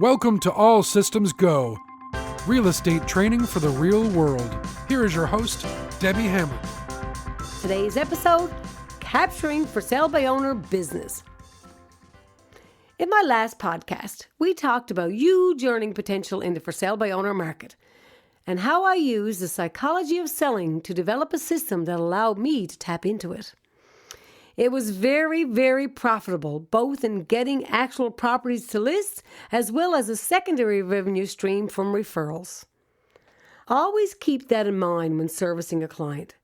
Welcome to All Systems Go, real estate training for the real world. Here is your host, Debbie Hamlin. Today's episode, Capturing For Sale by Owner Business. In my last podcast, we talked about huge earning potential in the for sale by owner market and how I used the psychology of selling to develop a system that allowed me to tap into it. It was very, very profitable, both in getting actual properties to list as well as a secondary revenue stream from referrals. Always keep that in mind when servicing a client.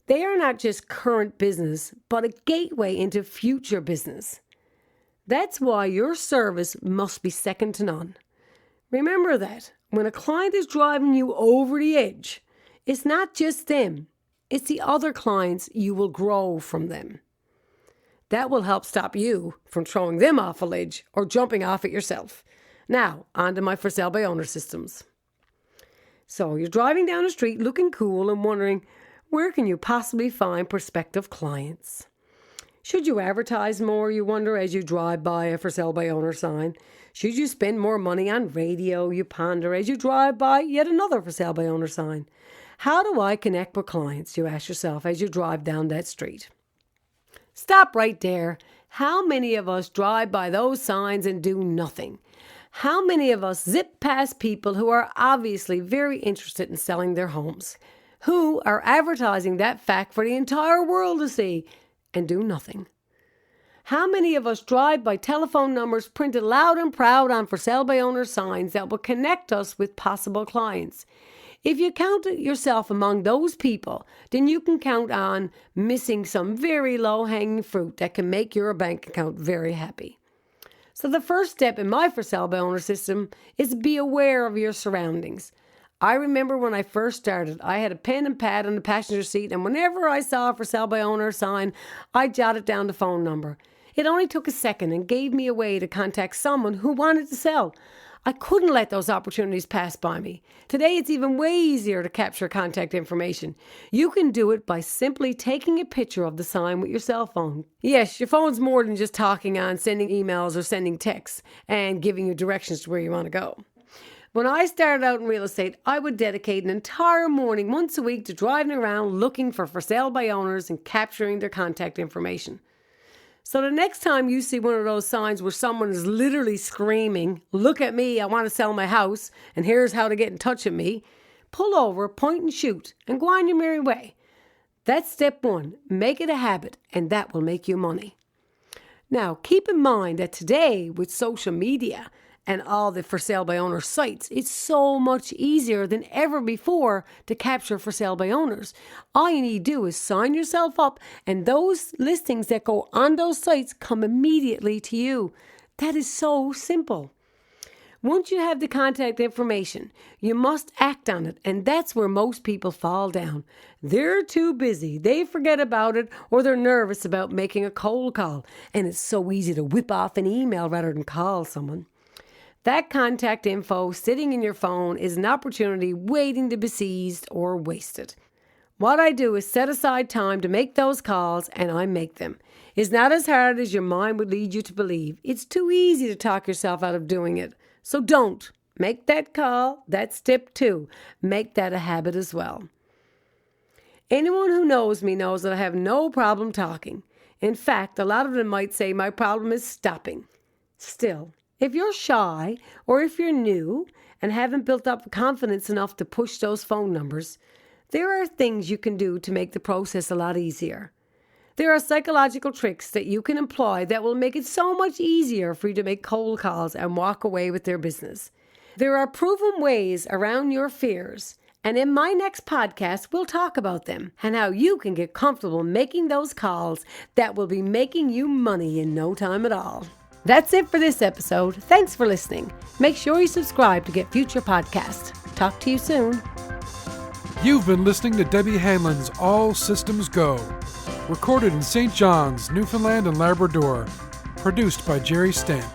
They are not just current business, but a gateway into future business. That's why your service must be second to none. Remember that when a client is driving you over the edge, it's not just them, it's the other clients you will grow from them. That will help stop you from throwing them off a ledge or jumping off it yourself. Now, on to my for sale by owner systems. So you're driving down the street looking cool and wondering, where can you possibly find prospective clients? Should you advertise more, you wonder, as you drive by a for sale by owner sign? Should you spend more money on radio, you ponder, as you drive by yet another for sale by owner sign? How do I connect with clients, you ask yourself as you drive down that street? Stop right there. How many of us drive by those signs and do nothing? How many of us zip past people who are obviously very interested in selling their homes, who are advertising that fact for the entire world to see and do nothing? How many of us drive by telephone numbers printed loud and proud on for sale by owner signs that will connect us with possible clients? If you count yourself among those people, then you can count on missing some very low-hanging fruit that can make your bank account very happy. So the first step in my for sale by owner system is be aware of your surroundings. I remember when I first started, I had a pen and pad on the passenger seat, and whenever I saw a for sale by owner sign, I jotted down the phone number. It only took a second and gave me a way to contact someone who wanted to sell. I couldn't let those opportunities pass by me. Today, it's even way easier to capture contact information. You can do it by simply taking a picture of the sign with your cell phone. Yes, your phone's more than just talking on, sending emails or sending texts and giving you directions to where you want to go. When I started out in real estate, I would dedicate an entire morning once a week to driving around looking for sale by owners and capturing their contact information. So the next time you see one of those signs where someone is literally screaming, "Look at me, I want to sell my house, and here's how to get in touch with me," pull over, point and shoot, and go on your merry way. That's step one. Make it a habit, and that will make you money. Now, keep in mind that today, with social media and all the for sale by owner sites, it's so much easier than ever before to capture for sale by owners. All you need to do is sign yourself up, and those listings that go on those sites come immediately to you. That is so simple. Once you have the contact information, you must act on it, and that's where most people fall down. They're too busy, they forget about it, or they're nervous about making a cold call, and it's so easy to whip off an email rather than call someone. That contact info sitting in your phone is an opportunity waiting to be seized or wasted. What I do is set aside time to make those calls, and I make them. It's not as hard as your mind would lead you to believe. It's too easy to talk yourself out of doing it. So don't. Make that call. That's step 2. Make that a habit as well. Anyone who knows me knows that I have no problem talking. In fact, a lot of them might say my problem is stopping. Still, if you're shy or if you're new and haven't built up confidence enough to push those phone numbers, there are things you can do to make the process a lot easier. There are psychological tricks that you can employ that will make it so much easier for you to make cold calls and walk away with their business. There are proven ways around your fears, and in my next podcast, we'll talk about them and how you can get comfortable making those calls that will be making you money in no time at all. That's it for this episode. Thanks for listening. Make sure you subscribe to get future podcasts. Talk to you soon. You've been listening to Debbie Hamlin's All Systems Go, recorded in St. John's, Newfoundland and Labrador, produced by Jerry Stamp.